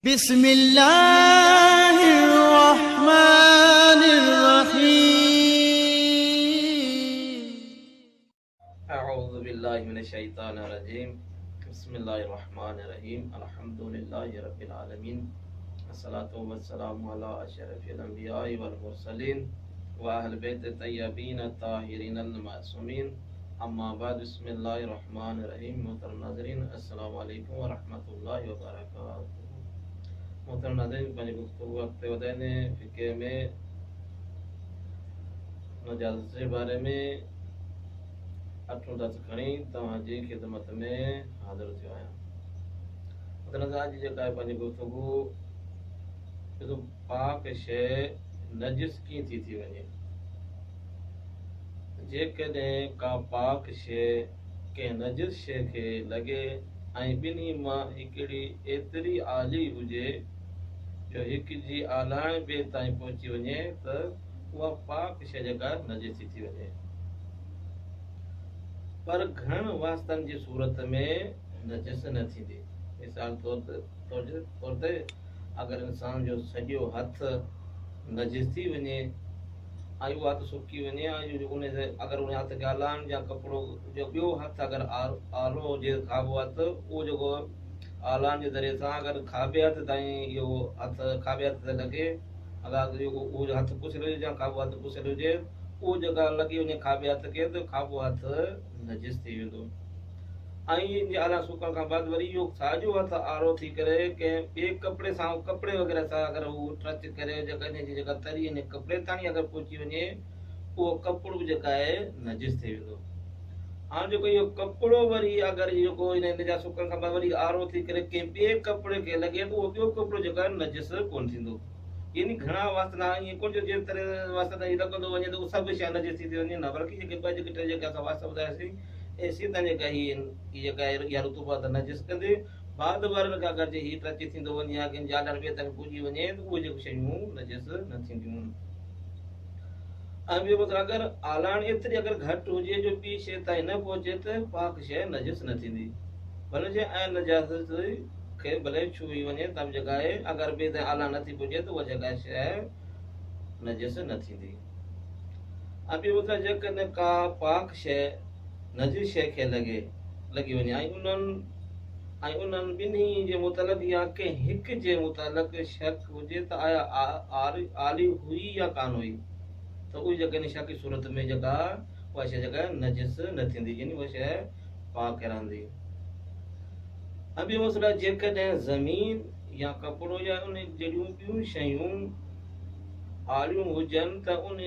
بسم الله الرحمن الرحيم. أعوذ بالله من الشيطان الرجيم. بسم الله الرحمن الرحيم. الحمد لله رب العالمين. الصلاة والسلام على أشرف الأنبياء والمرسلين وأهل بيت الطيبين الطاهرين المعصومين. أما بعد. بسم الله الرحمن الرحيم. محترم नाज़रीन, अस्सलाम वालेकुम व रहमतुल्लाहि व बरकातुहू. मोहतरम नाज़रीन, पंहिंजी गुफ़्तगू अॻिते वधाईंदे फ़िक़्ह में नजाज़त जे बारे में अठों दर्स खणी तव्हांजी ख़िदमत में हाज़िर थियो आहियां। मोहतरम अॼु जेका आहे पंहिंजी गुफ़्तगू ॾिसो, पाक शइ नजिस कीअं थी वञे। जेकॾहिं का पाक शइ कंहिं नजिस शइ खे लॻे ऐं ॿिन्ही मां हिकिड़ी एतिरी आली हुजे जो हिक जी आलाइण ॿिए ताईं पहुची वञे त उहा पाक शइ जेका नजिस थी वञे। पर घणनि वास्तनि जी सूरत में नजिस न थींदी। मिसाल तौर ते अगरि इंसान जो सॼो हथ नजिस थी वञे ऐं उहा हथ सुकी वञे, अगरि उन हथ खे हलाइण या कपिड़ो जो ॿियो हथ अगरि आलो हुजे खाॿो हथ, उहो जेको आलाइण जे ज़रिए सां अगरि खाॿे हथ ताईं इहो हथ खाॿे हथ ते लॻे, अगरि उहो हथ पुछियल हुजे या खाॿो हथ पुछियल हुजे, उहो जेका लॻी वञे खाॿे हथ खे त खाॿो हथ नजिस थी वेंदो। ऐं इन आला सुकण खां बाद वरी इहो साॼो हथ आरो थी करे कंहिं ॿिए कपिड़े सां कपिड़े वग़ैरह सां अगरि उहो टच करे जेका तरी इन कपिड़े ताईं अगरि पहुची वञे, उहो कपिड़ो बि जेका आहे नजिस थी वेंदो। हाणे जेको इहो कपिड़ो वरी अगरि जेको इन जा सुकण खां बाद वरी आरो थी करे कंहिं ॿिए कपिड़े खे लॻे त उहो ॿियो कपिड़ो जेको आहे नजिस कोन थींदो। यानी घणा वास्ता ईअं कोन जो जे तरह वास्ता ताईं लॻंदो वञे त उहो सभु शइ नजिस थी वञे, न, बल्कि जेके ॿ जेके टे जेके असां वास्ता ॿुधायासीं सीधा जेका जेका इहा रुतूबा त नजिस कंदे, बाद वारनि खां अगरि हीउ टच थींदो वञे या कंहिं जालण ॿिए ताईं पुॼी वञे त उहे जेके शयूं नजिस न थींदियूं। ऐं ॿियो मतिलबु अगरि आलाइण एतिरी अगरि घटि हुजे जो ॿी शइ ताईं न पहुचे त पाक शइ नजिस न थींदी। भले जे ऐं नजाज़त खे भले छुई वञे त जेका आहे अगरि ॿिए ताईं आलाइण नथी पुॼे त उहा जेका शइ नजिस न थींदी। ऐं ॿियो मतिलबु जेकॾहिं का पाक शइ नजिस शइ खे लॻी वञे ऐं उन्हनि ॿिन्ही जे मुतलक़ या कंहिं हिक जे मुतलक़ शक हुजे त आया आली हुई या कान हुई, त उहा जेकॾहिं शक जी सूरत में जेका उहा शइ जेका नजिस न थींदी, यानी उहा शइ पाक रहंदी। ऐं ॿियो मसइलो आहे, जेकॾहिं ज़मीन या कपिड़ो या उन जहिड़ियूं ॿियूं शयूं आलियूं हुजनि त उन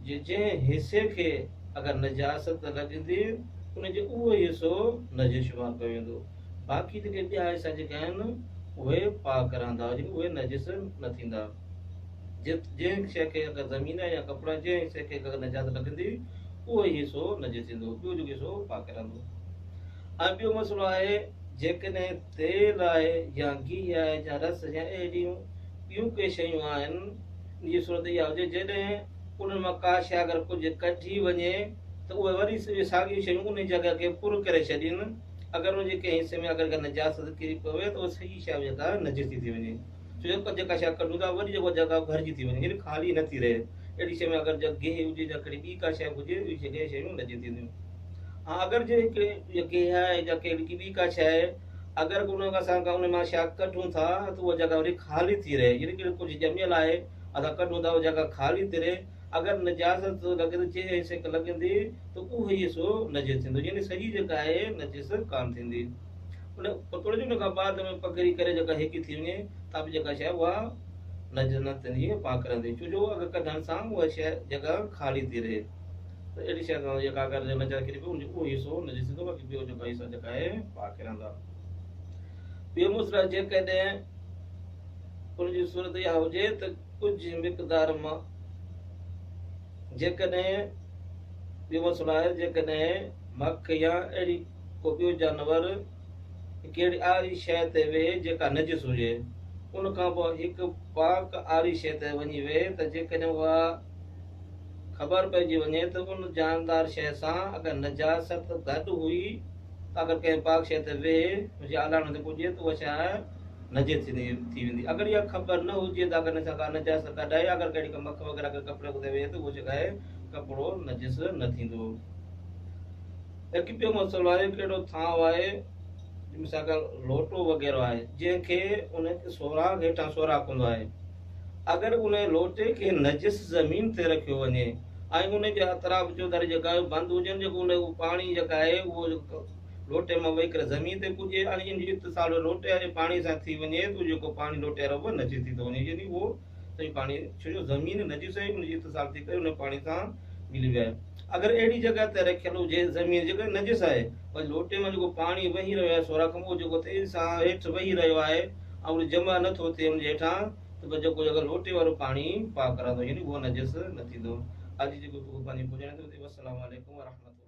जे जंहिं हिसे खे अगरि नजासत लॻंदी उनजो उहो हिसो नजिस शुमार कयो वेंदो। बाक़ी जेके ॿिया हिसा जेके आहिनि उहे पाक रहंदा, उहे नजिस न थींदा। जंहिं शइ खे अगरि ज़मीन या कपिड़ा जंहिं हिसे खे अगरि नजासत लॻंदी उहो हिसो नजिस थींदो, ॿियो जेको हिसो पाक रहंदो। ऐं ॿियो मसइलो आहे, जेकॾहिं तेल आहे या गिहु आहे या रस या अहिड़ियूं ॿियूं के शयूं आहिनि, इहा सूरत इहा हुजे जॾहिं उन्हनि मां का शइ अगरि कुझु कढी वञे त उहे वरी साॻियूं शयूं उन जॻह खे पुर करे छॾीनि। अगरि उनजे कंहिं हिसे में अगरि नजासत किरी पवे त उहा सही शइ जेका नजिस थी वञे, छो जो जेका शइ कढूं था वरी जेको जॻह भरिजी थी वञे, यानी ख़ाली नथी रहे। अहिड़ी शइ में अगरि गिहु हुजे या कहिड़ी ॿी का शइ हुजे, उहे शयूं नजिस थींदियूं। हा, अगरि जे गिहु आहे या कहिड़ी ॿी का शइ अगरि उन असां उन मां शइ कढूं था त उहा जॻह वरी ख़ाली थी रहे, यानी कि कुझु ॼमियल आहे असां कढूं था उहा जॻह ख़ाली थी रहे। अगरि नजाज़त लॻे जंहिं हिसे खे लॻंदी त उहो हिसो नजिस थींदो, यानी सॼी जेका आहे नजिस कान थींदी। उन थोरे जो उन खां बाद में पकड़ी करे जेका हिकु थी वञे त बि जेका शइ उहा नजिस न थींदी, पाक रहंदी, छो जो अगरि कढण सां उहा शइ जॻह ख़ाली थी रहे। त अहिड़ी शइ सां जेका अगरि नज़र किरी पए उहो हिसो नजिस थींदो, बाक़ी ॿियो जेका हिसा जेका आहे पाक रहंदा। ॿियो मसइलो जेकॾहिं उनजी सूरत इहा हुजे त कुझु मिक़दार मां जेकॾहिं ॿियो मसइलो आहे, जेकॾहिं मख या अहिड़ी को ॿियो जानवर कहिड़ी आरी शइ ते वेहे जेका नजिस हुजे, उन खां पोइ हिकु पाक आरी शइ ते वञी वेहे त जेकॾहिं उहा ख़बर पइजी वञे त उन जानदार शइ सां अगरि नजासत गॾु हुई त अगरि कंहिं पाक शइ ते वेहे हुनजे आलाइण ते पुॼे त उहा शइ नजे थी वेंदी। अगरि इहा ख़बर न हुजे त अगरि हिन सां का नजायत कढाए, अगरि कहिड़ी का मख वग़ैरह अगरि कपिड़े ते वेहे त उहो जेका आहे कपिड़ो नजिस न थींदो। हिकु ॿियो मसइलो आहे, कहिड़ो थांव आहे मिसाल लोटो वग़ैरह आहे जंहिंखे उनखे सोराख़ हेठां सोराख़ हूंदो आहे, अगरि उन लोटे खे नजिस ज़मीन ते रखियो वञे ऐं उनजे अतराफ़ जो दर जेका आहे बंदि हुजनि, जेको उन पाणी जेका आहे उहो लोटे मां वेही करे ज़मीन ते पुॼे ऐं इन जो इत्तिसाल लोटे वारे पाणी सां थी वञे त जेको पाणी लोटे वारो उहो नजिस थी थो वञे, यानी उहो सही पाणी, छो जो ज़मीन नजिस आहे, उनजी इत्तिसाल थी करे उन पाणी सां मिली वियो आहे। अगरि अहिड़ी जॻह ते रखियल हुजे ज़मीन जेका नजिस आहे, पर लोटे में जेको पाणी वही रहियो आहे सोराख़ में, उहो जेको तेज़ सां हेठि वही रहियो आहे ऐं उहो जमा नथो थिए उनजे हेठां, त जेको जेको लोटे वारो पाणी पाक रहंदो, यानी उहो नजिस न थींदो। अॼु जेको पंहिंजी ॿुधाइण ते, वस्सलामु अलैकुम व रहमतुल्लाह।